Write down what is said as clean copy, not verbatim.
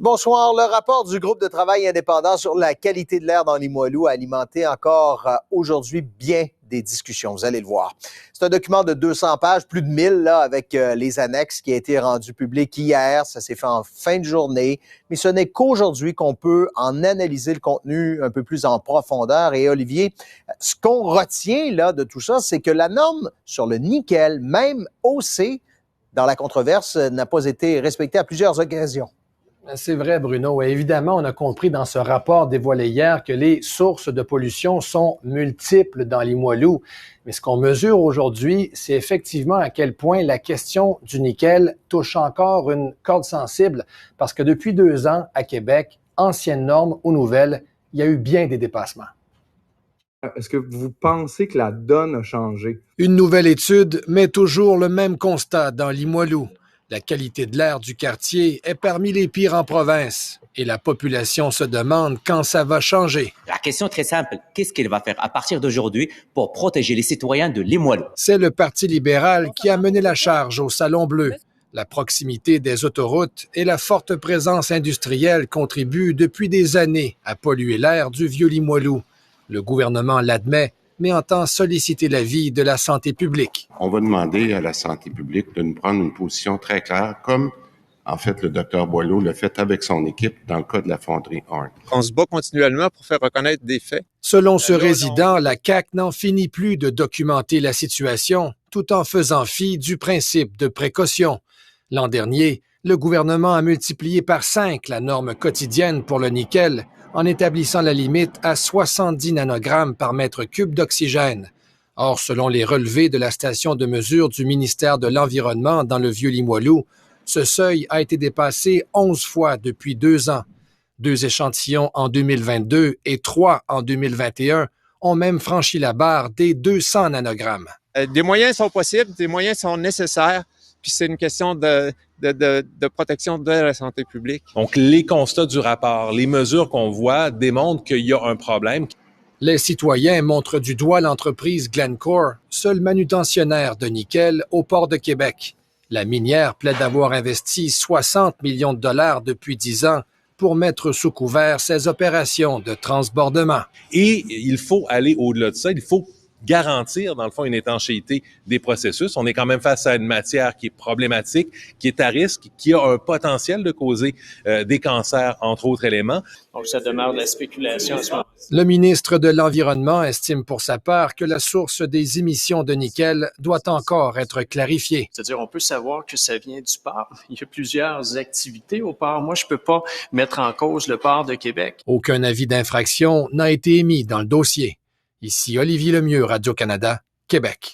Bonsoir. Le rapport du groupe de travail indépendant sur la qualité de l'air dans Limoilou a alimenté encore aujourd'hui bien des discussions. Vous allez le voir. C'est un document de 200 pages, plus de 1000 là, avec les annexes qui a été rendu public hier. Ça s'est fait en fin de journée. Mais ce n'est qu'aujourd'hui qu'on peut en analyser le contenu un peu plus en profondeur. Et Olivier, ce qu'on retient là de tout ça, c'est que la norme sur le nickel, même haussée dans la controverse, n'a pas été respectée à plusieurs occasions. C'est vrai, Bruno. Et évidemment, on a compris dans ce rapport dévoilé hier que les sources de pollution sont multiples dans Limoilou. Mais ce qu'on mesure aujourd'hui, c'est effectivement à quel point la question du nickel touche encore une corde sensible, parce que depuis 2 ans, à Québec, anciennes normes ou nouvelles, il y a eu bien des dépassements. Est-ce que vous pensez que la donne a changé? Une nouvelle étude met toujours le même constat dans Limoilou. La qualité de l'air du quartier est parmi les pires en province et la population se demande quand ça va changer. La question est très simple. Qu'est-ce qu'il va faire à partir d'aujourd'hui pour protéger les citoyens de Limoilou? C'est le Parti libéral qui a mené la charge au Salon Bleu. La proximité des autoroutes et la forte présence industrielle contribuent depuis des années à polluer l'air du vieux Limoilou. Le gouvernement l'admet, mais entend solliciter l'avis de la santé publique. On va demander à la santé publique de nous prendre une position très claire, comme, en fait, le Dr Boileau l'a fait avec son équipe dans le cas de la fonderie Horn. On se bat continuellement pour faire reconnaître des faits. Selon ce résident, la CAQ n'en finit plus de documenter la situation, tout en faisant fi du principe de précaution. L'an dernier, le gouvernement a multiplié par 5 la norme quotidienne pour le nickel, en établissant la limite à 70 nanogrammes par mètre cube d'oxygène. Or, selon les relevés de la station de mesure du ministère de l'Environnement dans le vieux Limoilou, ce seuil a été dépassé 11 fois depuis 2 ans. 2 échantillons en 2022 et 3 en 2021 ont même franchi la barre des 200 nanogrammes. Des moyens sont possibles, des moyens sont nécessaires, puis c'est une question de protection de la santé publique. Donc, les constats du rapport, les mesures qu'on voit démontrent qu'il y a un problème. Les citoyens montrent du doigt l'entreprise Glencore, seul manutentionnaire de nickel au port de Québec. La minière plaide d'avoir investi 60 millions de dollars depuis 10 ans pour mettre sous couvert ses opérations de transbordement. Et il faut aller au-delà de ça. Il faut garantir, dans le fond, une étanchéité des processus. On est quand même face à une matière qui est problématique, qui est à risque, qui a un potentiel de causer des cancers, entre autres éléments. Donc, ça demeure de la spéculation à ce moment. Le ministre de l'Environnement estime pour sa part que la source des émissions de nickel doit encore être clarifiée. C'est-à-dire, on peut savoir que ça vient du port. Il y a plusieurs activités au port. Moi, je peux pas mettre en cause le port de Québec. Aucun avis d'infraction n'a été émis dans le dossier. Ici Olivier Lemieux, Radio-Canada, Québec.